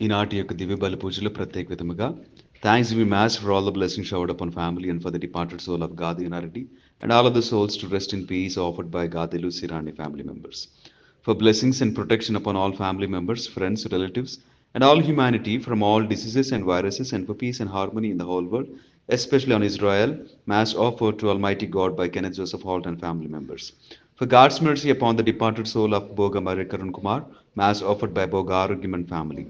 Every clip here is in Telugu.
ఈనాటి యొక్క దివ్య బలి పూజలో ప్రత్యేక విధముగా thanks we mass for all the blessings showered upon family and for the departed soul of Gadi Naredi and all of the souls to rest in peace offered by Gadi Lucy Rani family members. For blessings and protection upon all family members, friends, relatives, and all humanity from all diseases and viruses, and for peace and harmony in the whole world, especially on Israel, Mass offered to Almighty God by Kenneth Joseph Holt and family members. For God's mercy upon the departed soul of Boga Marie Karun Kumar, Mass offered by Boga Arugiman family.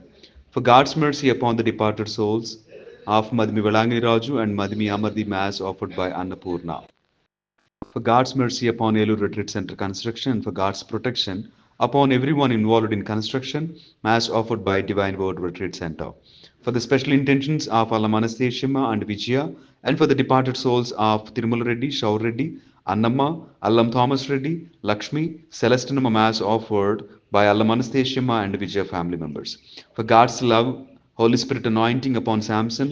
For God's mercy upon the departed souls of Madhumi Valangiri Raju and Madhumi Amardi, Mass offered by Annapurna. For God's mercy upon Elur Retreat Center construction, and for God's protection upon everyone involved in construction, Mass offered by Divine Word Retreat Center. For the special intentions of Allam Anastasia and Vijaya, and for the departed souls of Tirumala Reddy, Shaur Reddy, Annamma, Allam Thomas Reddy, Lakshmi, Celestinama, Mass offered by Allam Anastasia and Vijaya family members. For God's love, Holy Spirit anointing upon Samson,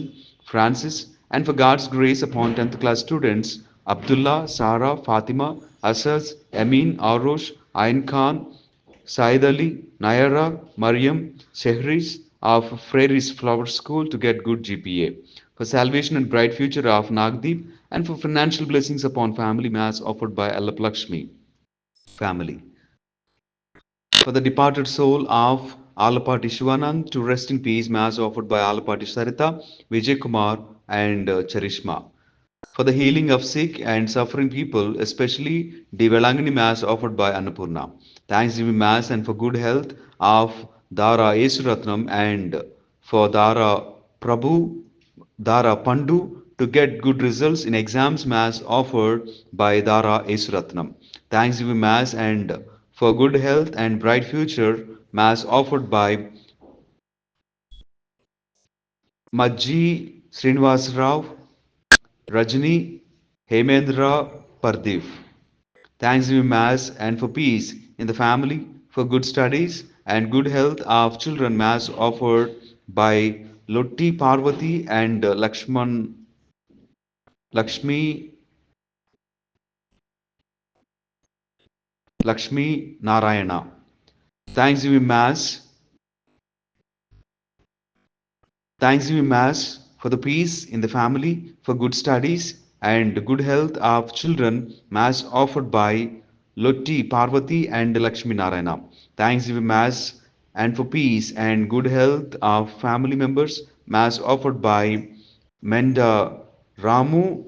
Francis, and for God's grace upon 10th class students, Abdullah, Sarah, Fatima, Asaz, Amin, Arosh, Ain Khan, Said Ali, Nayara, Mariam, Shehris of Freyris Flower School to get good GPA. For salvation and bright future of Nagdeep, and for financial blessings upon family, Mass offered by Allap Lakshmi family. For the departed soul of Alapati Shivanand to rest in peace, Mass offered by Alapati Sarita, Vijay Kumar, and Charishma. For the healing of sick and suffering people, especially Divelangani, Mass offered by Annapurna. Thanksgiving Mass and for good health of Dara Esuratnam and for Dara Prabhu, Dara Pandu to get good results in exams, Mass offered by Dara Esuratnam. Thanksgiving Mass and for good health and bright future, Mass offered by Majji Srinivas Rao, Rajni, Hemendra, Pardeep. Thanksgiving Mass and for peace in the family, for good studies and good health of children, Mass offered by Lotti Parvati and Lakshmi Narayana. Thanksgiving Mass for the peace in the family, for good studies and good health of children, Mass offered by Lotti Parvati and Lakshmi Narayana. Thanksgiving Mass and for peace and good health of family members, Mass offered by Menda Ramu,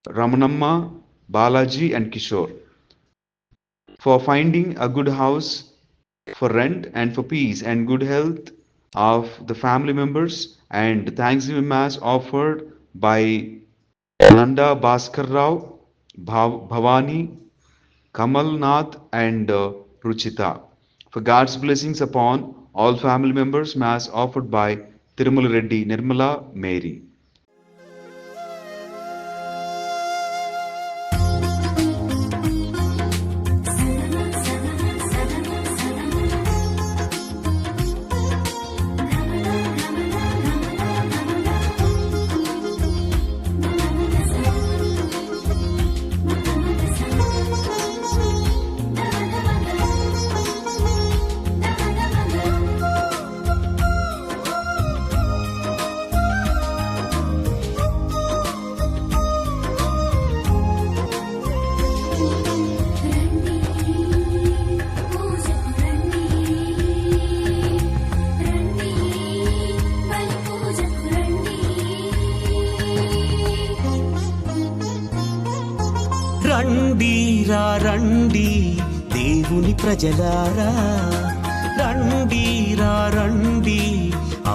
Ramanamma, Balaji and Kishore. For finding a good house for rent and for peace and good health of the family members, and Thanksgiving Mass offered by Nanda Bhaskar Rao, Bhavani, Kamal Nath and Ruchita. For God's blessings upon all family members, Mass offered by Tirumala Reddy, Nirmala, Mary. రండిరా రండి దేవుని ప్రజలారా, రండిరా రండి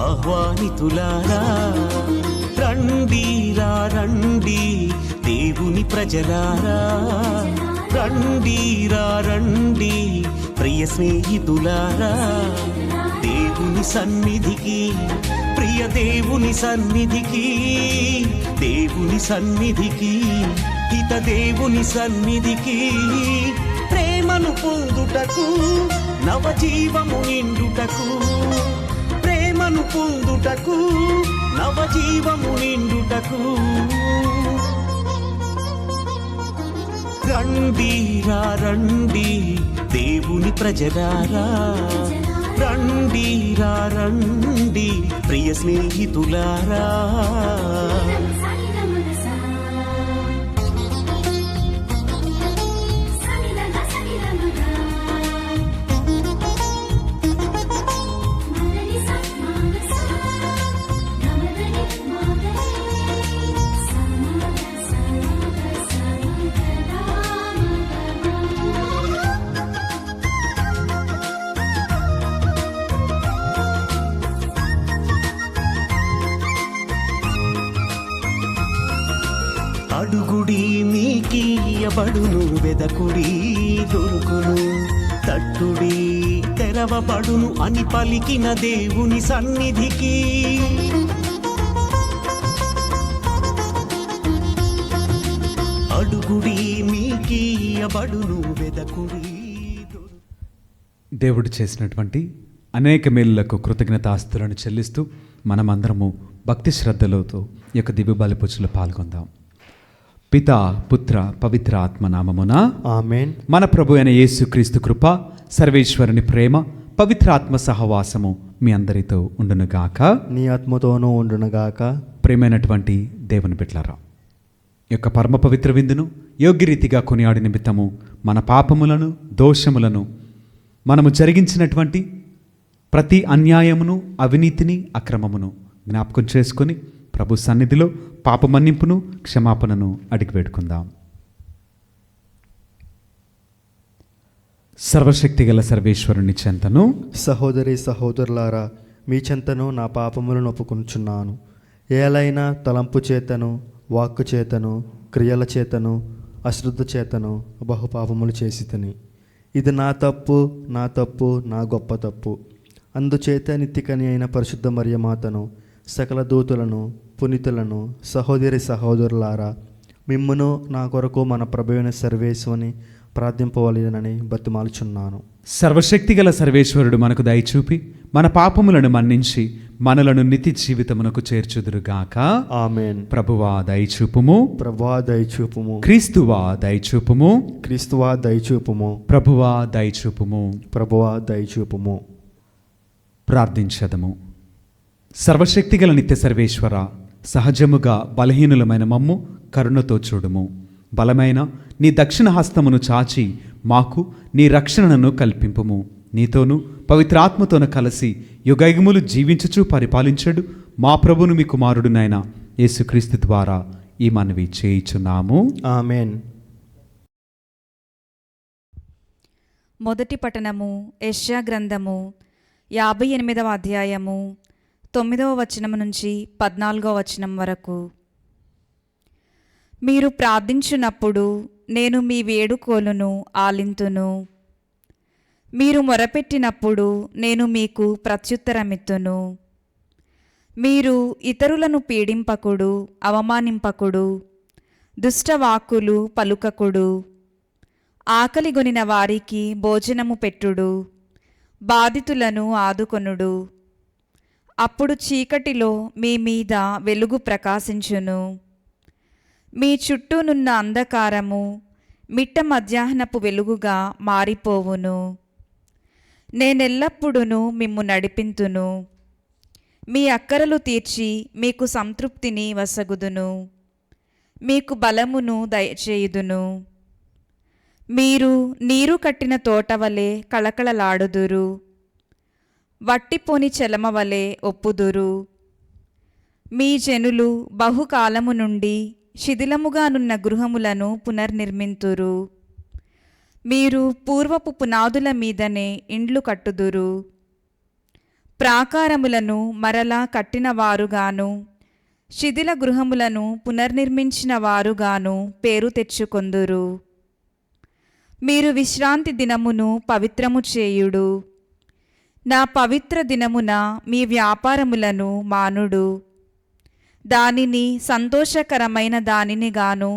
ఆహ్వానితులారా, రండిరా రండి దేవుని ప్రజలారా, రండిరా రండి ప్రియ స్నేహితులారా, దేవుని సన్నిధికి, ప్రియ దేవుని సన్నిధికి, దేవుని సన్నిధికి, హిత దేవుని సన్నిధికి ప్రేమను పొందుటకు నవజీవము నిండుటకు, ప్రేమను పొందుటకు నవజీవము నిండుటకు. రండి రండి దేవుని ప్రజలారా, రండి రండి ప్రియ స్నేహితులారా. అడుగుడి మీకియబడును, వెదకుడి దొరుకును, తట్టుడి తెరవబడును అని పలికిన దేవుని సన్నిధికి. అడుగుడి మీకియబడును, వెదకుడి. దేవుడు చేసినటువంటి అనేక మేలులకు కృతజ్ఞతాస్తులను చెల్లిస్తూ మనమందరము భక్తి శ్రద్ధలతో ఈ యొక్క దివ్య బలిపూజలో పాల్గొందాం. పితా పుత్ర పవిత్ర ఆత్మ నామమున ఆమేన్. మన ప్రభు అయిన యేసుక్రీస్తు కృప, సర్వేశ్వరుని ప్రేమ, పవిత్ర ఆత్మ సహవాసము మీ అందరితో ఉండునుగాక. నీ ఆత్మతోనూ ఉండునుగాక. ప్రేమైనటువంటి దేవుని బిడ్డలారా, ఈ యొక్క పరమ పవిత్ర విందును యోగ్యరీతిగా కొనియాడి నిమిత్తము మన పాపములను, దోషములను, మనము జరిగించినటువంటి ప్రతి అన్యాయమును, అవినీతిని, అక్రమమును జ్ఞాపకం చేసుకొని ప్రభు సన్నిధిలో పాప మన్నింపును, క్షమాపణను అడిగి వేడుకుందాం. సర్వశక్తిగల సర్వేశ్వరుని చెంతను, సహోదరి సహోదరులారా, మీ చెంతను నా పాపములను ఒప్పుకొనుచున్నాను. ఏలైనా తలంపు చేతను, వాక్కు చేతను, క్రియల చేతను, అశ్రద్ధ చేతను బహుపాపములు చేసి తిని. ఇది నా తప్పు, నా తప్పు, నా గొప్ప తప్పు. అందుచేత నిత్యకని అయిన పరిశుద్ధ మరియమాతను, సకల దూతులను, పునీతులను, సహోదరి సహోదరులారా, మిమ్మును నా కొరకు మన ప్రభువైన సర్వేశ్వరుని ప్రార్థింపవలెనని బతిమాలుచున్నాను. సర్వశక్తిగల సర్వేశ్వరుడు మనకు దయచూపి మన పాపములను మన్నించి మనలను నిత్య జీవితమునకు చేర్చుదురుగాక. ఆమేన్. ప్రభువా దయచూపుము, ప్రభువా దయచూపుము, క్రీస్తువా దయచూపుము, క్రీస్తువా దయచూపుము, ప్రభువా దయచూపుము. ప్రభువా దయచూపుము. ప్రార్థించదము. సర్వశక్తిగల నిత్య సర్వేశ్వర, సహజముగా బలహీనులమైన మమ్ము కరుణతో చూడుము. బలమైన నీ దక్షిణ హస్తమును చాచి మాకు నీ రక్షణను కల్పింపుము. నీతోనూ పవిత్రాత్మతోను కలిసి యుగయుగములు జీవించుచు పరిపాలించడు మా ప్రభును మీ కుమారుడునైన యేసుక్రీస్తు ద్వారా ఈ మనవి చేయుచున్నాము. ఆమేన్. మొదటి పఠనము యెషయా గ్రంథము 58వ అధ్యాయము 9వ వచనం నుంచి 14వ వచనం వరకు. మీరు ప్రార్థించున్నప్పుడు నేను మీ వేడుకోలును ఆలింతును. మీరు మొరపెట్టినప్పుడు నేను మీకు ప్రత్యుత్తరమిత్తును. మీరు ఇతరులను పీడింపకుడు, అవమానింపకుడు, దుష్టవాక్కులు పలుకకుడు. ఆకలిగొనిన వారికి భోజనము పెట్టుడు, బాధితులను ఆదుకొనుడు. అప్పుడు చీకటిలో మీ మీద వెలుగు ప్రకాశించును. మీ చుట్టూనున్న అంధకారము మిట్ట మధ్యాహ్నపు వెలుగుగా మారిపోవును. నేనెల్లప్పుడూ మిమ్ము నడిపింతును. మీ అక్కరలు తీర్చి మీకు సంతృప్తిని వసగుదును. మీకు బలమును దయచేయుదును. మీరు నీరు కట్టిన తోటవలే కళకళలాడుదురు. వట్టిపోని చెలమవలే ఒప్పుదురు. మీ జనులు బహుకాలము నుండి శిథిలముగానున్న గృహములను పునర్నిర్మింతురు. మీరు పూర్వపు పునాదుల మీదనే ఇండ్లు కట్టుదురు. ప్రాకారములను మరలా కట్టిన వారుగాను, శిథిల గృహములను పునర్నిర్మించిన వారుగాను పేరు తెచ్చుకొందురు. మీరు విశ్రాంతి దినమును పవిత్రము చేయుడు. నా పవిత్ర దినమున మీ వ్యాపారములను మానుడు. దానిని సంతోషకరమైన దానినిగాను,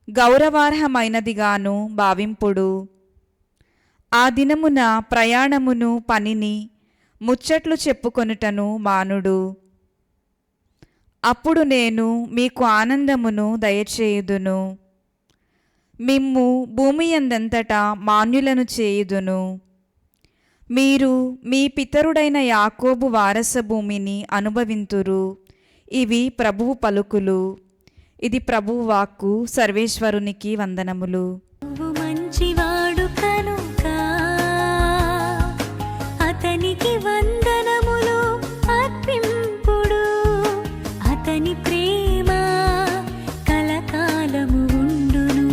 గౌరవార్హమైనదిగాను భావింపుడు. ఆ దినమున ప్రయాణమును పనిని ముచ్చట్లు చెప్పుకొనుటను మానుడు. అప్పుడు నేను మీకు ఆనందమును దయచేయుదును. మిమ్ము భూమి యందంతటా మాన్యులను చేయుదును. మీరు మీ పితరుడైన యాకోబు వారస భూమిని అనుభవింతురు. ఇవి ప్రభువు పలుకులు. ఇది ప్రభువు వాక్కు. సర్వేశ్వరునికి వందనములు. నువ్వు మంచివాడు కనుక అతనికి వందనములు అర్పింపుడు. అతని ప్రేమ కలకాలము ఉండును.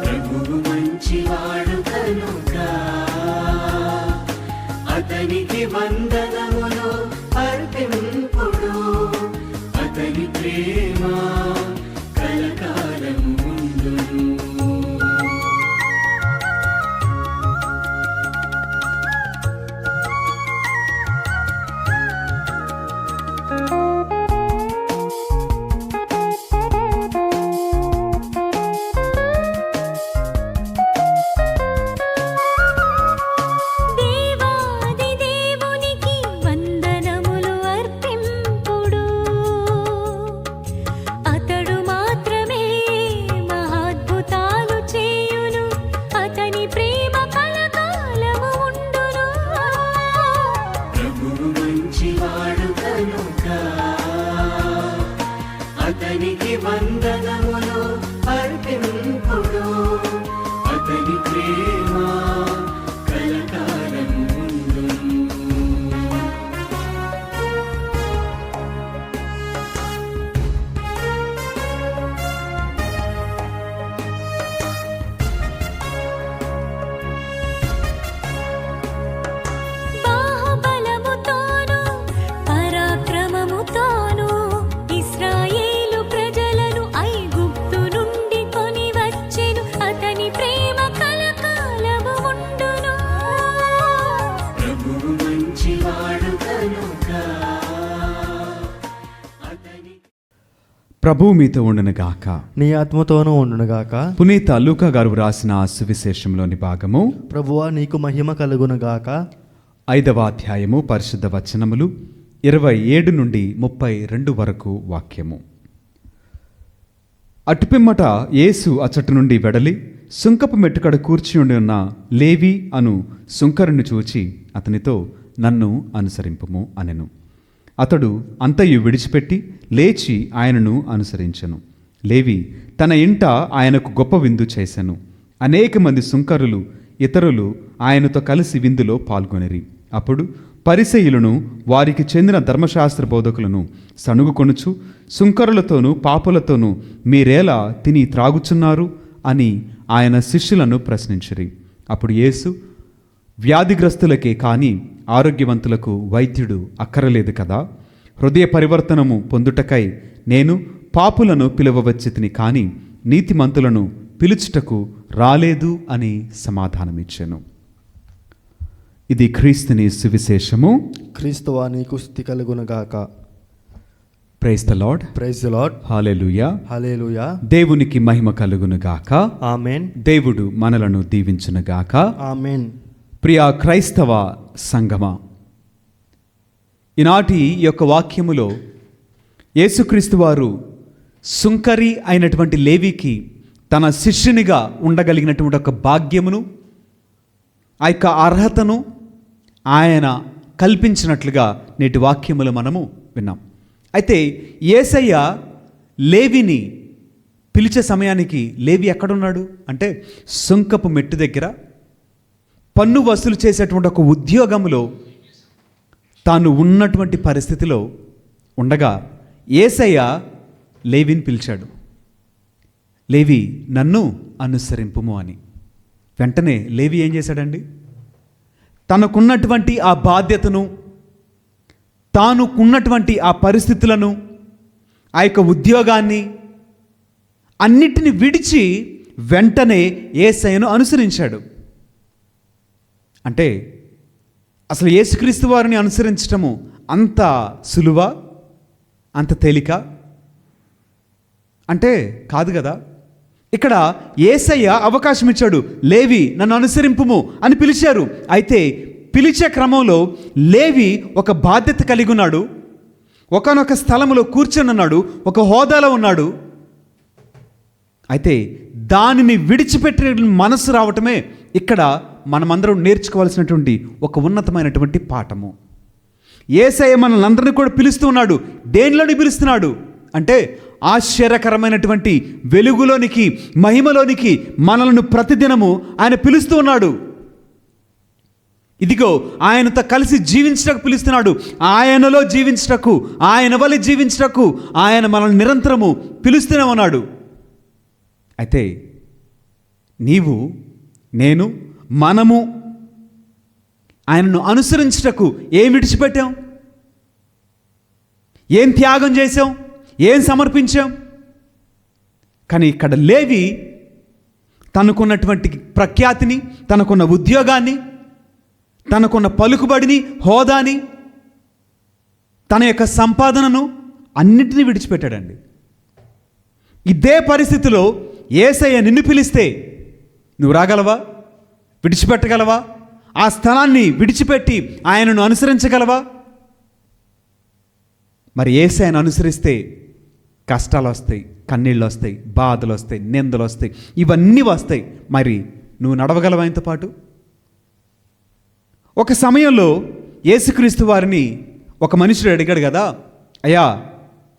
ప్రభువు మంచివాడు కనుక అతనికి వందనములు అర్పింపుడు. అతని ప్రేమ కలకాలము ఉండును. దేవాది దేవునికి వందనములు అర్పింపుడు. అతడు మాత్రమే మహాద్భుతాలు చేయును. అతని ప్రేమ కలకాలము ఉండును. ప్రభువు మంచివాడు కనుక అతనికి వందనములు అర్పింపుడు. అతని ప్రేమ కలకాలము ఉండును. బాహుబలముతోను పరాక్రమముతోను ఇశ్రాయేలు ప్రజలను ఐగుప్తు నుండి కొని వచ్చెను. అతని ప్రేమ కలకాలము ఉండును. ప్రభువు మంచివాడు కనుక అతని ప్రభువు మీతో ఉండునుగాక. నీ ఆత్మతోనూ ఉండునుగాక. పునీత లూకా గారు వ్రాసిన సువిశేషంలోని భాగము ప్రభువా నీకు మహిమ కలుగునుగాక. 5వ అధ్యాయము పరిశుద్ధ వచనములు 27 నుండి 32 వరకు వాక్యము. అటుపిమ్మట యేసు అచ్చటి నుండి వెడలి సుంకపు మెట్టుకడ కూర్చుండి ఉన్న లేవి అను సుంకరుని చూచి అతనితో, నన్ను అనుసరింపుము అనెను. అతడు అంతయు విడిచిపెట్టి లేచి ఆయనను అనుసరించెను. లేవి తన ఇంట ఆయనకు గొప్ప విందు చేసెను. అనేక మంది సుంకరులు ఇతరులు ఆయనతో కలిసి విందులో పాల్గొనిరి. అప్పుడు పరిసయ్యులను వారికి చెందిన ధర్మశాస్త్ర బోధకులను సణుగుకొనుచు, సుంకరులతోనూ పాపులతోనూ మీరేలా తిని త్రాగుచున్నారు అని ఆయన శిష్యులను ప్రశ్నించిరి. అప్పుడు యేసు, వ్యాధిగ్రస్తులకే కానీ ఆరోగ్యవంతులకు వైద్యుడు అక్కరలేదు కదా. హృదయ పరివర్తనము పొందుటకై నేను పాపులను పిలువవచ్చితిని కానీ నీతిమంతులను పిలుచుటకు రాలేదు అని సమాధానమిచ్చెను. ఇది క్రీస్తుని సువిశేషము. క్రీస్తువా నీకు స్తుతి కలుగునుగాక. Praise the Lord. Praise the Lord. Hallelujah. Hallelujah. దేవునికి మహిమ కలుగునుగాక. ఆమేన్. దేవుడు మనలను దీవించునుగాక. ఆమేన్. ప్రియా క్రైస్తవ సంగమా, ఈనాటి యొక్క వాక్యములో యేసుక్రీస్తు వారు సుంకరి అయినటువంటి లేవికి తన శిష్యునిగా ఉండగలిగినటువంటి ఒక భాగ్యమును, ఆ యొక్క అర్హతను ఆయన కల్పించినట్లుగా నేటి వాక్యములు మనము విన్నాం. అయితే యేసయ్య లేవిని పిలిచే సమయానికి లేవి ఎక్కడున్నాడు అంటే సుంకపు మెట్టు దగ్గర పన్ను వసూలు చేసేటువంటి ఒక ఉద్యోగంలో తాను ఉన్నటువంటి పరిస్థితిలో ఉండగా యేసయ్య లేవిని పిలిచాడు. లేవి నన్ను అనుసరింపుము అని. వెంటనే లేవి ఏం చేశాడండి? తనకున్నటువంటి ఆ బాధ్యతను, తానుకున్నటువంటి ఆ పరిస్థితులను, ఆ యొక్క ఉద్యోగాన్ని అన్నిటిని విడిచి వెంటనే యేసయ్యను అనుసరించాడు. అంటే అసలు యేసుక్రీస్తు వారిని అనుసరించటము అంత సులువా, అంత తేలిక అంటే కాదు కదా. ఇక్కడ యేసయ్య అవకాశం ఇచ్చాడు. లేవి నన్ను అనుసరింపుము అని పిలిచారు. అయితే పిలిచే క్రమంలో లేవి ఒక బాధ్యత కలిగి ఉన్నాడు. ఒకానొక స్థలంలో కూర్చొని ఉన్నాడు, ఒక హోదాలో ఉన్నాడు. అయితే దానిని విడిచిపెట్టే మనసు రావటమే ఇక్కడ మనమందరం నేర్చుకోవాల్సినటువంటి ఒక ఉన్నతమైనటువంటి పాఠము. యేసయ్య మనల్ని అందరినీ కూడా పిలుస్తూ ఉన్నాడు. దేనిలోని పిలుస్తున్నాడు అంటే ఆశ్చర్యకరమైనటువంటి వెలుగులోనికి, మహిమలోనికి మనలను ప్రతిదినము ఆయన పిలుస్తూ ఉన్నాడు. ఇదిగో ఆయనతో కలిసి జీవించటకు పిలుస్తున్నాడు. ఆయనలో జీవించటకు, ఆయన వల్ల జీవించటకు ఆయన మనల్ని నిరంతరము పిలుస్తూనే ఉన్నాడు. అయితే నీవు, నేను, మనము ఆయనను అనుసరించటకు ఏం విడిచిపెట్టాం? ఏం త్యాగం చేసాం? ఏం సమర్పించాం? కానీ ఇక్కడ లేవి తనకున్నటువంటి ప్రఖ్యాతిని, తనకున్న ఉద్యోగాన్ని, తనకున్న పలుకుబడిని, హోదాని, తన యొక్క సంపాదనను అన్నిటినీ విడిచిపెట్టాడండి. ఇదే పరిస్థితిలో యేసయ్య నిన్ను పిలిస్తే నువ్వు రాగలవా? విడిచిపెట్టగలవా? ఆ స్థలాన్ని విడిచిపెట్టి ఆయనను అనుసరించగలవా? మరి యేసయ్యను అనుసరిస్తే కష్టాలు వస్తాయి, కన్నీళ్ళు వస్తాయి, బాధలు వస్తాయి, నిందలు వస్తాయి, ఇవన్నీ వస్తాయి. మరి నువ్వు నడవగలవా ఆయనతో పాటు? ఒక సమయంలో యేసుక్రీస్తు వారిని ఒక మనుషుడు అడిగాడు కదా, అయ్యా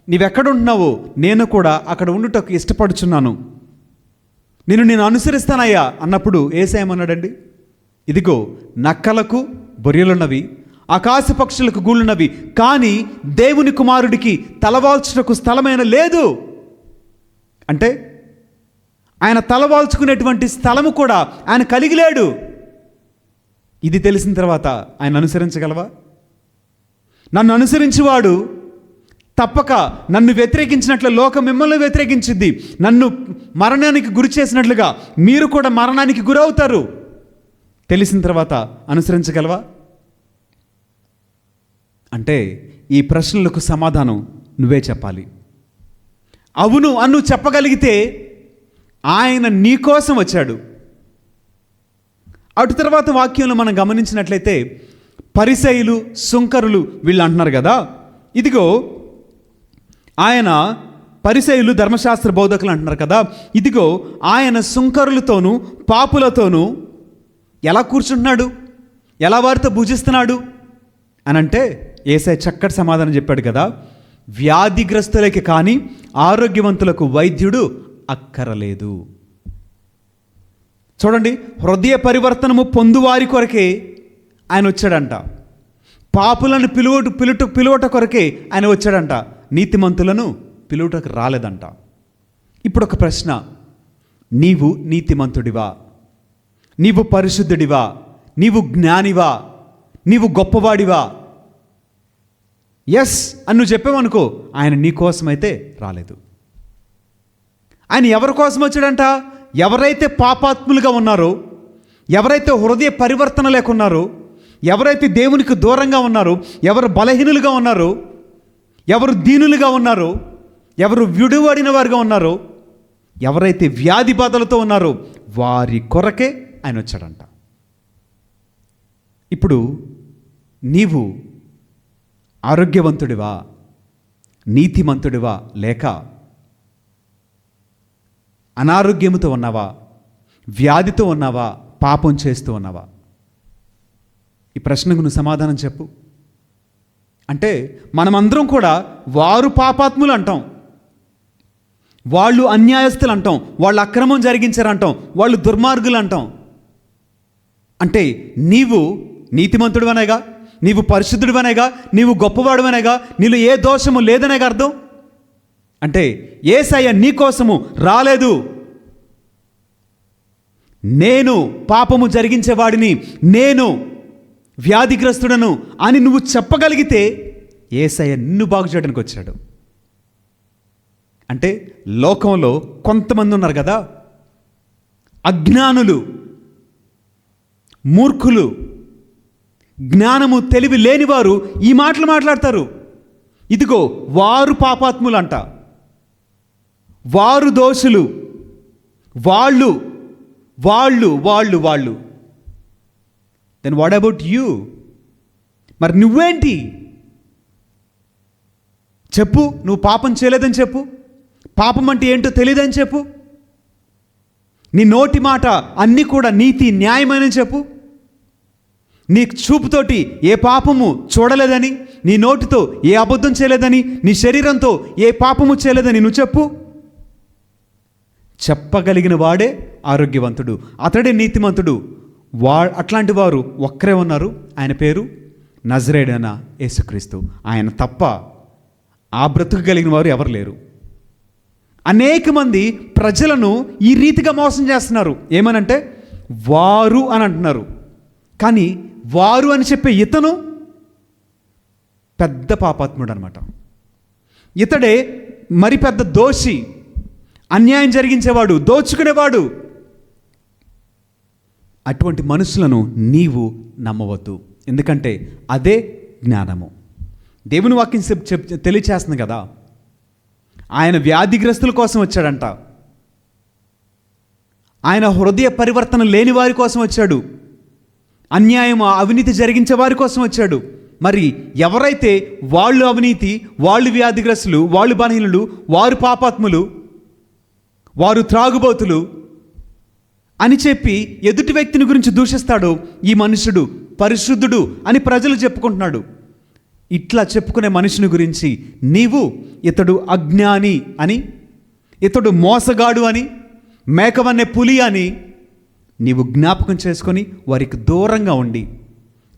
నీవెక్కడ ఉంటున్నావో నేను కూడా అక్కడ ఉండుటకు ఇష్టపడుచున్నాను, నేను అనుసరిస్తానయ్యా అన్నప్పుడు యేసయ్య ఏమన్నాడండి? ఇదిగో నక్కలకు బొరియలున్నవి, ఆకాశ పక్షులకు గూళ్ళున్నవి, కానీ దేవుని కుమారుడికి తలవాల్చుటకు స్థలమైన లేదు. అంటే ఆయన తలవాల్చుకునేటువంటి స్థలము కూడా ఆయన కలిగి లేడు. ఇది తెలిసిన తర్వాత ఆయన అనుసరించగలవా? నన్ను అనుసరించేవాడు తప్పక నన్ను వ్యతిరేకించినట్లు లోకం మిమ్మల్ని వ్యతిరేకించింది. నన్ను మరణానికి గురి చేసినట్లుగా మీరు కూడా మరణానికి గురవుతారు. తెలిసిన తర్వాత అనుసరించగలవా? అంటే ఈ ప్రశ్నలకు సమాధానం నువ్వే చెప్పాలి. అవును అను చెప్పగలిగితే ఆయన నీ కోసం వచ్చాడు. అటు తర్వాత వాక్యంలో మనం గమనించినట్లయితే పరిసయ్యులు, సుంకరులు వీళ్ళు అంటున్నారు కదా, ఇదిగో ఆయన పరిసయ్యులు ధర్మశాస్త్ర బోధకులు అంటున్నారు కదా, ఇదిగో ఆయన సుంకరులతోనూ పాపులతోనూ ఎలా కూర్చుంటున్నాడు, ఎలా వారితో భుజిస్తున్నాడు అని అంటే యేసయ్య చక్కటి సమాధానం చెప్పాడు కదా, వ్యాధిగ్రస్తులకి కానీ ఆరోగ్యవంతులకు వైద్యుడు అక్కరలేదు. చూడండి, హృదయ పరివర్తనము పొందువారి కొరకే ఆయన వచ్చాడంట. పాపులను పిలువట కొరకే ఆయన వచ్చాడంట. నీతిమంతులను పిలువటకు రాలేదంట. ఇప్పుడు ఒక ప్రశ్న, నీవు నీతిమంతుడివా? నీవు పరిశుద్ధుడివా? నీవు జ్ఞానివా? నీవు గొప్పవాడివా? ఎస్ అని నువ్వు చెప్పావనుకో, ఆయన నీ కోసమైతే రాలేదు. ఆయన ఎవరి కోసం వచ్చాడంట? ఎవరైతే పాపాత్ములుగా ఉన్నారో, ఎవరైతే హృదయ పరివర్తన లేకున్నారో, ఎవరైతే దేవునికి దూరంగా ఉన్నారో, ఎవరు బలహీనులుగా ఉన్నారో, ఎవరు దీనులుగా ఉన్నారో, ఎవరు విడువడిన వారుగా ఉన్నారో, ఎవరైతే వ్యాధి బాధలతో ఉన్నారో వారి కొరకే ఆయన వచ్చాడంట. ఇప్పుడు నీవు ఆరోగ్యవంతుడివా, నీతిమంతుడివా, లేక అనారోగ్యంతో ఉన్నావా, వ్యాధితో ఉన్నావా, పాపం చేస్తూ ఉన్నావా? ఈ ప్రశ్నకు నువ్వు సమాధానం చెప్పు. అంటే మనమందరం కూడా వారు పాపాత్ములు అంటాం, వాళ్ళు అన్యాయస్తులు అంటాం, వాళ్ళు అక్రమం జరిగించారంటాం, వాళ్ళు దుర్మార్గులు అంటాం. అంటే నీవు నీతిమంతుడివనేగా, నీవు పరిశుద్ధుడివనేగా, నీవు గొప్పవాడివనేగా, నీలో ఏ దోషము లేదనేగా అర్థం. అంటే యేసయ్య నీ కోసము రాలేదు. నేను పాపము జరిగించేవాడిని, నేను వ్యాధిగ్రస్తుడను అని నువ్వు చెప్పగలిగితే యేసయ్య నిన్ను బాగు చేయడానికి వచ్చాడు. అంటే లోకంలో కొంతమంది ఉన్నారు కదా, అజ్ఞానులు, మూర్ఖులు, జ్ఞానము తెలివి లేనివారు ఈ మాటలు మాట్లాడతారు. ఇదిగో వారు పాపాత్ములు అంట, వారు దోషులు, వాళ్ళు వాళ్ళు వాళ్ళు వాళ్ళు దెన్ వాట్ అబౌట్ యూ? మరి నువ్వేంటి? చెప్పు, నువ్వు పాపం చేయలేదని చెప్పు. పాపం అంటే ఏంటో తెలియదని చెప్పు. నీ నోటి మాట అన్నీ కూడా నీతి న్యాయమని చెప్పు. నీ చూపుతోటి ఏ పాపము చూడలేదని, నీ నోటితో ఏ అబద్ధం చేయలేదని, నీ శరీరంతో ఏ పాపము చేయలేదని నువ్వు చెప్పు. చెప్పగలిగిన వాడే ఆరోగ్యవంతుడు, అతడే నీతిమంతుడు. అట్లాంటి వారు ఒక్కరే ఉన్నారు. ఆయన పేరు నజరేయుడైన యేసుక్రీస్తు. ఆయన తప్ప ఆ బ్రతుకగలిగిన వారు ఎవరు లేరు. అనేక మంది ప్రజలను ఈ రీతిగా మోసం చేస్తున్నారు. ఏమనంటే వారు అని అంటున్నారు, కానీ వారు అని చెప్పే ఇతను పెద్ద పాపాత్ముడు అనమాట. ఇతడే మరి పెద్ద దోషి, అన్యాయం జరిగించేవాడు, దోచుకునేవాడు. అటువంటి మనుషులను నీవు నమ్మవద్దు, ఎందుకంటే అదే జ్ఞానము. దేవుని వాక్యం తెలియచేస్తుంది కదా, ఆయన వ్యాధిగ్రస్తుల కోసం వచ్చాడంట. ఆయన హృదయ పరివర్తన లేని వారి కోసం వచ్చాడు. అన్యాయం అవినీతి జరిగించే వారి కోసం వచ్చాడు. మరి ఎవరైతే వాళ్ళు అవినీతి, వాళ్ళు వ్యాధిగ్రస్తులు, వాళ్ళు బలహీనులు, వారు పాపాత్ములు, వారు త్రాగుబోతులు అని చెప్పి ఎదుటి వ్యక్తిని గురించి దూషిస్తాడో ఈ మనుషుడు పరిశుద్ధుడు అని ప్రజలు చెప్పుకుంటున్నాడు. ఇట్లా చెప్పుకునే మనుషుని గురించి నీవు ఇతడు అజ్ఞాని అని, ఇతడు మోసగాడు అని, మేకవన్నే పులి అని నీవు జ్ఞాపకం చేసుకొని వారికి దూరంగా ఉండి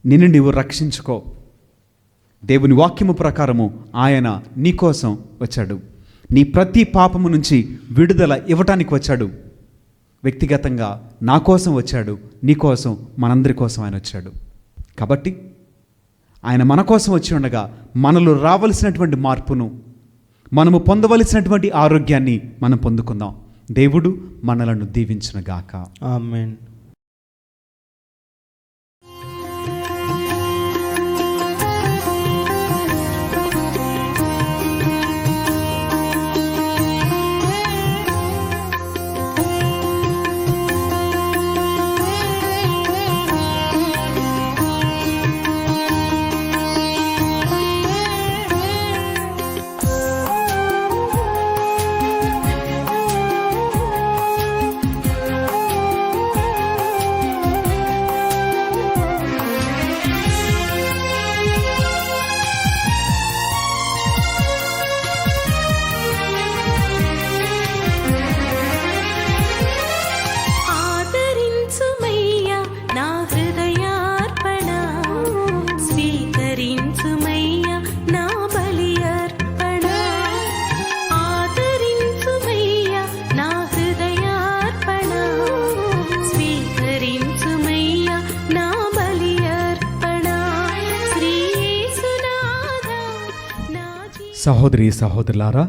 నిన్ను నీవు రక్షించుకో. దేవుని వాక్యము ప్రకారము ఆయన నీ కోసం వచ్చాడు. నీ ప్రతి పాపము నుంచి విడుదల ఇవ్వటానికి వచ్చాడు. వ్యక్తిగతంగా నా కోసం వచ్చాడు, నీ కోసం, మనందరి కోసం ఆయన వచ్చాడు. కాబట్టి ఆయన మన కోసం వచ్చి ఉండగా మనలో రావలసినటువంటి మార్పును, మనము పొందవలసినటువంటి ఆరోగ్యాన్ని మనం పొందుకుందాం. దేవుడు మనలను దీవించునుగాక. ఆమేన్. ఆదరించుమయ్యా నా హృదయార్పణ, స్వీకరించుమయ్యా నా బలి అర్పణ. ఆదరించుమయ్యా నా హృదయార్పణ, స్వీకరించుమయ్యా నా బలి అర్పణ. శ్రీ యేసునాథా నా సహోదరి సహోదరులారా,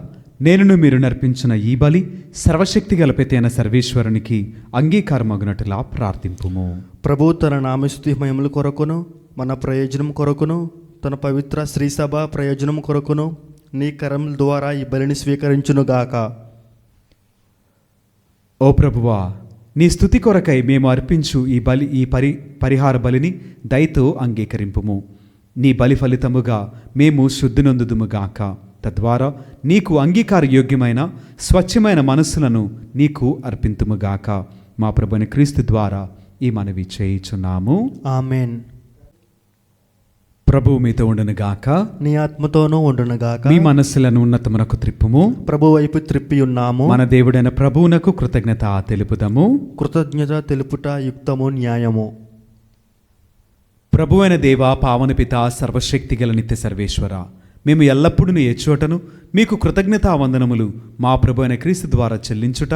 నేనును మీరు నర్పించిన ఈ బలి సర్వశక్తి గలపెతైన సర్వేశ్వరునికి అంగీకారమగునట్లా ప్రార్థింపుము. ప్రభు తన నామస్తుతి మహిమల కొరకును, మన ప్రయోజనం కొరకును, తన పవిత్ర శ్రీసభ ప్రయోజనం కొరకును నీ కరముల ద్వారా ఈ బలిని స్వీకరించునుగాక. ఓ ప్రభువా, నీ స్తుతి కొరకై మేము అర్పించు ఈ పరిహార బలిని దయతో అంగీకరింపుము. నీ బలి ఫలితముగా మేము శుద్ధినొందుదుముగాక. తద్వారా నీకు అంగీకారయోగ్యమైన స్వచ్ఛమైన మనస్సులను నీకు అర్పింతుముగాక. మా ప్రభుని క్రీస్తు ద్వారా ఈ మనవి చేయుచున్నాము. ఆమేన్. ప్రభువు మీతో ఉండునుగాక. నీ ఆత్మతోనూ ఉండునుగాక. మీ మనస్సులను ఉన్నతమునకు త్రిప్పుము. ప్రభు వైపు త్రిప్పి ఉన్నాము. మన దేవుడైన ప్రభువునకు కృతజ్ఞత తెలుపుదము. కృతజ్ఞత తెలుపుట యుక్తము, న్యాయము. ప్రభువైన దేవ, పావన పిత, సర్వశక్తి గల నిత్య సర్వేశ్వర, మేము ఎల్లప్పుడూ ఏ చోటను మీకు కృతజ్ఞతా వందనములు మా ప్రభు అయిన క్రీస్తు ద్వారా చెల్లించుట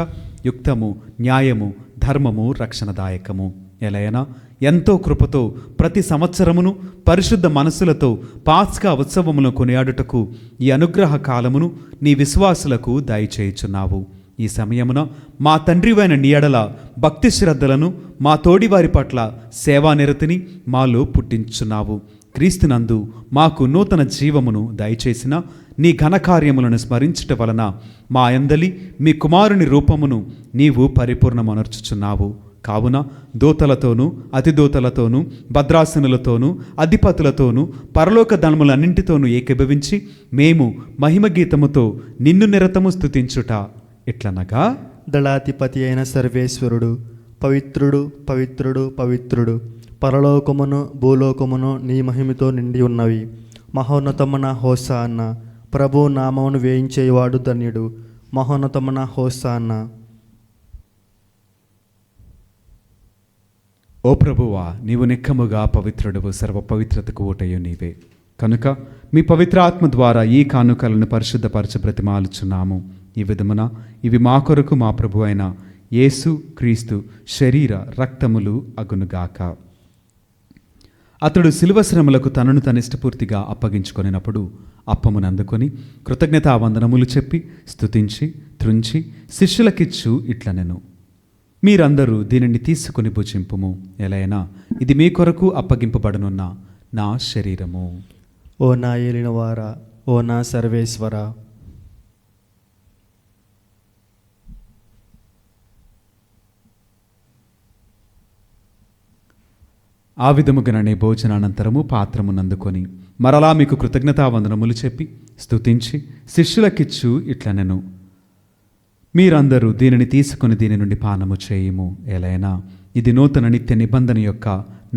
యుక్తము, న్యాయము, ధర్మము, రక్షణదాయకము. ఎలయనా ఎంతో కృపతో ప్రతి సంవత్సరమును పరిశుద్ధ మనస్సులతో పాస్కా ఉత్సవములను కొనియాడుటకు ఈ అనుగ్రహ కాలమును నీ విశ్వాసులకు దయచేయుచున్నావు. ఈ సమయమున మా తండ్రివైన నీ యెడల భక్తి శ్రద్ధలను, మా తోడివారి పట్ల సేవానిరతిని మాలో పుట్టించున్నావు. క్రీస్తునందు మాకు నూతన జీవమును దయచేసిన నీ ఘనకార్యములను స్మరించుట వలన మా యందలి మీ కుమారుని రూపమును నీవు పరిపూర్ణమనర్చుచున్నావు. కావున దూతలతోనూ అతిదూతలతోనూ భద్రాసనులతోనూ అధిపతులతోనూ పరలోక ధనములన్నింటితోనూ ఏకీభవించి మేము మహిమ గీతముతో నిన్ను నిరతము స్తుతించుట ఎట్లనగా, దళాధిపతి అయిన సర్వేశ్వరుడు, పవిత్రుడు పవిత్రుడు పవిత్రుడు, పరలోకమును భూలోకమును నీ మహిమతో నిండి ఉన్నవి. మహోన్నతమున హోసాన్న, ప్రభు నామమును వేయించేవాడు ధన్యుడు. మహోన్నతమున హోసాన్న. ఓ ప్రభువా, నీవు నిక్కముగా పవిత్రుడవు, సర్వ పవిత్రతకు ఊటయు నీవే. కనుక మీ పవిత్ర ఆత్మ ద్వారా ఈ కానుకలను పరిశుద్ధపరచ బ్రతిమాలుచున్నాము. ఈ విధమున ఇవి మా కొరకు మా ప్రభు అయిన యేసు క్రీస్తు శరీర రక్తములు అగునుగాక. అతడు శిలువ శ్రమలకు తనను తనిష్టపూర్తిగా అప్పగించుకొనినప్పుడు అప్పమును అందుకొని కృతజ్ఞతావందనములు చెప్పి స్తుతించి త్రుంచి శిష్యులకిచ్చు ఇట్లనెను, మీరందరూ దీనిని తీసుకుని భుజింపుము. ఎలైనా ఇది మీ కొరకు అప్పగింపబడనున్న నా శరీరము. ఓ నా ఏలినవారా, ఓ నా సర్వేశ్వర, ఆ విధముగానే భోజనానంతరము పాత్రమునందుకొని మరలా మీకు కృతజ్ఞతావందనములు చెప్పి స్తుతించి శిష్యులకిచ్చు ఇట్లనెను, మీరందరూ దీనిని తీసుకుని దీని నుండి పానము చేయుము. ఎలైనా ఇది నూతన నిత్య నిబంధన యొక్క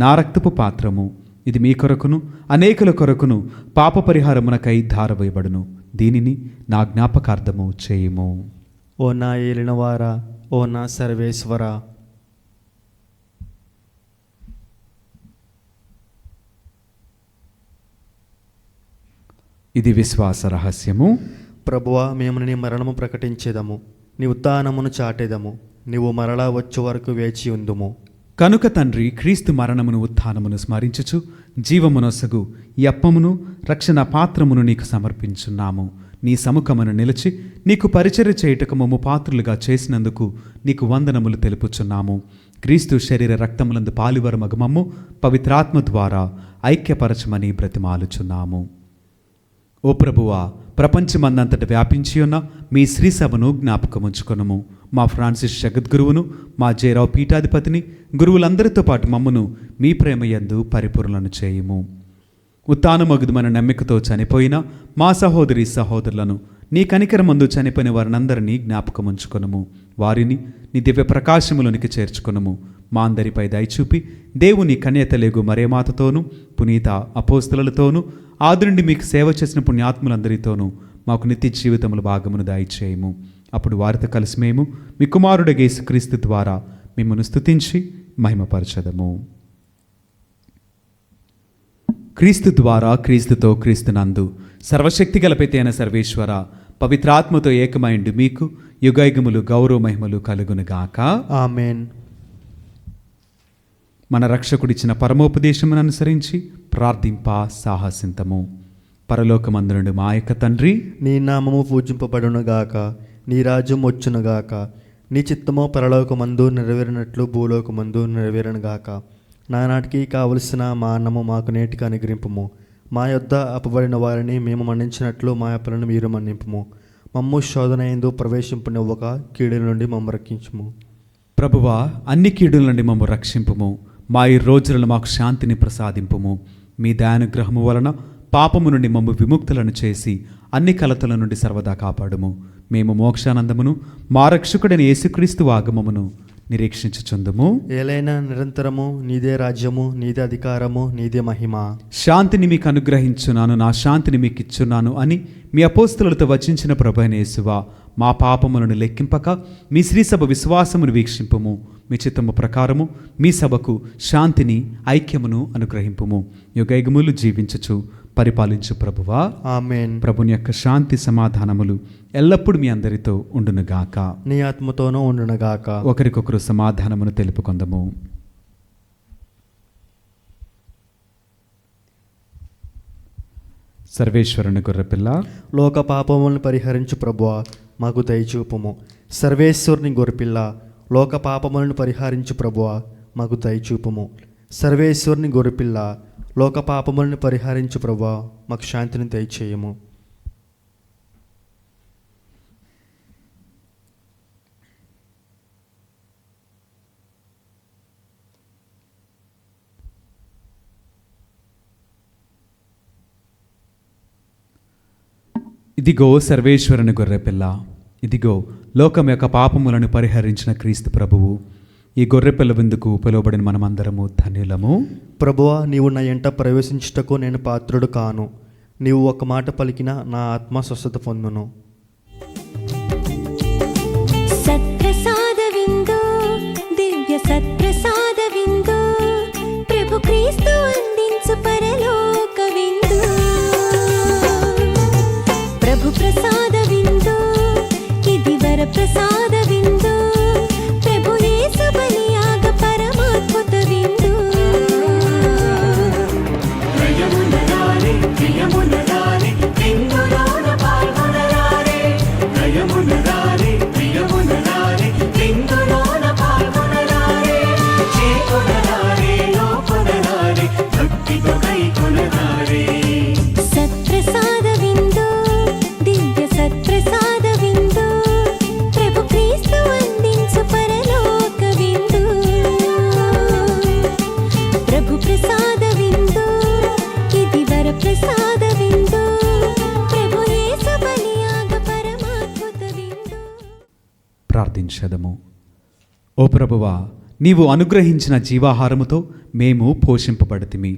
నా రక్తపు పాత్రము. ఇది మీ కొరకును అనేకుల కొరకును పాప పరిహారమునకై ధారవేయబడును. దీనిని నా జ్ఞాపకార్థము చేయుము. ఓ నా ఏలినవారా, ఓ నా సర్వేశ్వర, ఇది విశ్వాస రహస్యము. ప్రభువా, మేము నీ మరణము ప్రకటించేదము, నీ ఉత్థానమును చాటేదము. నీవు మరలా వచ్చు వరకు వేచి ఉందుము. కనుక తండ్రి, క్రీస్తు మరణమును ఉత్థానమును స్మరించుచు జీవమునొసగు ఈ అప్పమును రక్షణ పాత్రమును నీకు సమర్పించున్నాము. నీ సముఖమును నిలిచి నీకు పరిచర్య చేయుటకు మమ్ము పాత్రులుగా చేసినందుకు నీకు వందనములు తెలుపుచున్నాము. క్రీస్తు శరీర రక్తములందు పాలివరమగు మమ్ము పవిత్రాత్మ ద్వారా ఐక్యపరచమని బ్రతిమాలుచున్నాము. ఓ ప్రభువా, ప్రపంచమందంతట వ్యాపించి ఉన్న మీ శ్రీ సభను జ్ఞాపకముంచుకొనుము. మా ఫ్రాన్సిస్ జగద్గురువును, మా జయరావు పీఠాధిపతిని, గురువులందరితో పాటు మమ్మను మీ ప్రేమయందు పరిపూర్ణను చేయుము. ఉత్థానమగుదుమన్న నమ్మికతో చనిపోయిన మా సహోదరి సహోదరులను, నీ కనికరమందు చనిపోయిన వారినందరినీ జ్ఞాపకముంచుకొనుము. వారిని నీ దివ్య ప్రకాశములోనికి చేర్చుకొనుము. మా అందరిపై దయచూపి దేవుని కన్యతలేగు మరేమాతతోనూ పునీత అపోస్తలతోనూ ఆది నుండి మీకు సేవ చేసిన పుణ్యాత్ములందరితోనూ మాకు నిత్య జీవితముల భాగమును దయచేయము. అప్పుడు వారితో కలిసి మేము మీ కుమారుడు యేసుక్రీస్తు ద్వారా మిమ్మల్ని స్తుతించి మహిమపరచదము. క్రీస్తు ద్వారా, క్రీస్తుతో, క్రీస్తునందు సర్వశక్తి గలపైతే అయిన సర్వేశ్వర, పవిత్రాత్మతో ఏకమైండు మీకు యుగయుగములు గౌరవ మహిమలు కలుగునుగాక. ఆమెన్. మన రక్షకుడిచ్చిన పరమోపదేశమును అనుసరించి ప్రార్థింప సాహసింతము. పరలోకమందునుండి మా యొక్క తండ్రి, నీ నామము పూజింపబడునుగాక, నీ రాజ్యం వచ్చునుగాక, నీ చిత్తము పరలోకమందు నెరవేరినట్లు భూలోకమందు నెరవేరునుగాక. నానాటికి కావలసిన మా అన్నము మాకు నేటికి అనుగ్రహింపుము. మా యొద్ద అప్పబడిన వారిని మేము మన్నించినట్లు మా అప్పులను మీరు మన్నింపుము. మమ్ము శోధన యందు ప్రవేశింపనివ్వక కీడుల నుండి మమ్ము రక్షించుము. ప్రభువా, అన్ని కీడుల నుండి మమ్ము రక్షింపుము. మా ఈ రోజులను మాకు శాంతిని ప్రసాదింపుము. మీ దయానుగ్రహము వలన పాపము నుండి మమ్ము విముక్తులను చేసి అన్ని కలతల నుండి సర్వదా కాపాడుము. మేము మోక్షానందమును మా రక్షకుడైన యేసుక్రీస్తు ఆగమమును నిరీక్షించుచుందుము. ఏలైనా నిరంతరము నీదే రాజ్యము, నీదే అధికారము, నీదే మహిమ. శాంతిని మీకు అనుగ్రహించున్నాను, నా శాంతిని మీకు ఇచ్చున్నాను అని మీ అపోస్తలులతో వచించిన ప్రభువైన యేసువా, మా పాపములను లెక్కింపక మీ శ్రీసభ విశ్వాసమును వీక్షింపుము. మీ చిత్తము ప్రకారము మీ సభకు శాంతిని ఐక్యమును అనుగ్రహింపుము. యుగయుగములు జీవించుచు పరిపాలించు ప్రభువా. ఆమెన్. ప్రభుని యొక్క శాంతి సమాధానములు ఎల్లప్పుడూ మీ అందరితో ఉండునుగాక. నీ ఆత్మతోనూ ఉండునుగాక. ఒకరికొకరు సమాధానమును తెలుపుకొందము. సర్వేశ్వరుని గొర్రెపిల్ల, లోక పాపములను పరిహరించు ప్రభువా, మాకు దయచూపుము. సర్వేశ్వరుని గొర్రెపిల్ల, లోక పాపములను పరిహరించు ప్రభువా, మాకు దయచూపుము. సర్వేశ్వరుని గొర్రెపిల్ల, లోక పాపములను పరిహరించు ప్రభువా, మాకు శాంతిని దయచేయము. ఇదిగో సర్వేశ్వరుని గొర్రెపిల్ల, ఇదిగో లోకం యొక్క పాపములను పరిహరించిన క్రీస్తు ప్రభువు. ఈ గొర్రెపిల్ల విందుకు పిలువబడిన మనమందరము ధన్యులము. ప్రభువా, నీవు నా ఎంట ప్రవేశించుటకు నేను పాత్రుడు కాను. నీవు ఒక మాట పలికిన నా ఆత్మ స్వస్థత పొందును. సత్ప్రసాద విందు, దివ్య సత్ప్రసాద విందు, ప్రభు క్రీస్తు అందించు పరలోక విందు. ప్రభు ప్రసాద విందు, ఇది వర ప్రసాద విందు, ప్రభు యేసు బలియాగ పరమాద్భుత విందు. నయమునరారే ప్రియమునరారే విందులోన పాల్గొనరారే. నయమునరారే ప్రియమునరారే విందులోన పాల్గొనరారే. చేకొనరారే లోకొనరారే భక్తితో కైకొనరారే. సత్ప్రసాద విందు, దివ్య సత్ప్రసాద విందు, ప్రభు క్రీస్తు అందించు పరలోక విందు. ప్రభు ప్రసాద విందు, ఇది వర ప్రసాద విందు, ప్రభు యేసు బలియాగ పరమాద్భుత విందు. ప్రార్థించదము. ఓ ప్రభువా, నీవు అనుగ్రహించిన జీవాహారముతో మేము పోషింపబడితిమి.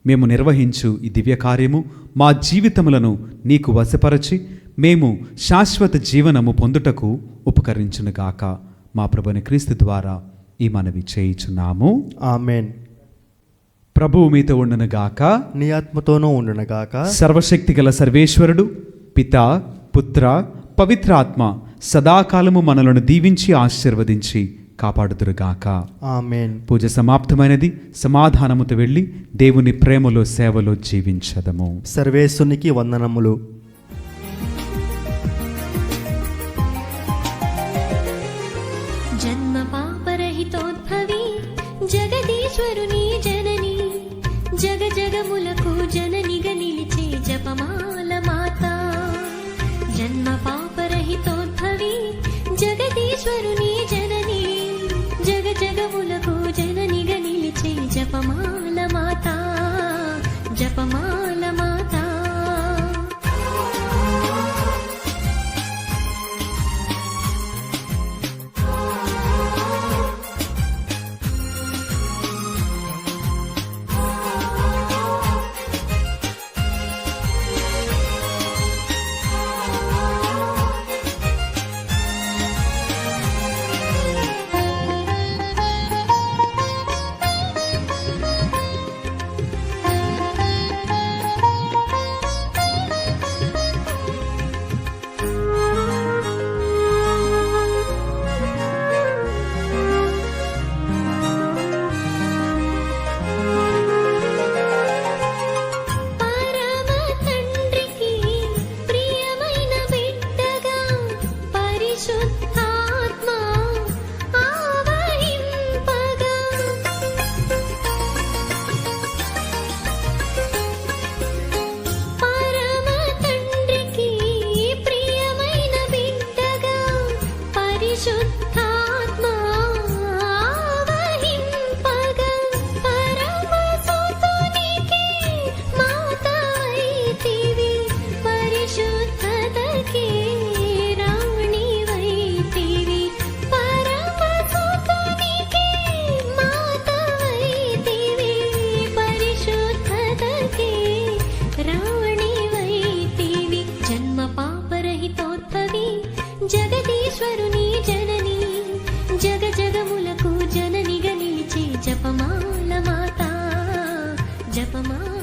మేము నిర్వహించు ఈ దివ్య కార్యము మా జీవితములను నీకు వశపరచి మేము శాశ్వత జీవనము పొందుటకు ఉపకరించునుగాక. మా ప్రభుని క్రీస్తు ద్వారా ఈ మనవి చేయుచున్నాము. ఆమెన్. ప్రభువు మీతో ఉండునుగాక. నీ ఆత్మతోనూ ఉండునగాక. సర్వశక్తిగల సర్వేశ్వరుడు పిత, పుత్ర, పవిత్ర ఆత్మ సదాకాలము మనలను దీవించి ఆశీర్వదించి కాపాడుదురుగాక. ఆమెన్. పూజ సమాప్తమైనది. సమాధానముతో వెళ్ళి దేవుని ప్రేమలో సేవలో జీవించదము. సర్వేశ్వరునికి వందనములు. జన్మ పాపరహితోద్భవి జగదీశ్వరుని జనని, జగ జగములకు జననిగా నిలిచే జపమాల మాత. జన్మ పాపరహితోద్భవి జగదీశ్వరుని జనని, జగ జగములకు జననిగా నిలిచే జపమాల మాత, జపమాల మాత. జగదీశ్వరుని జనని, జగ జగములకు జననిగా నిలిచే జపమాల మాత, జపమాల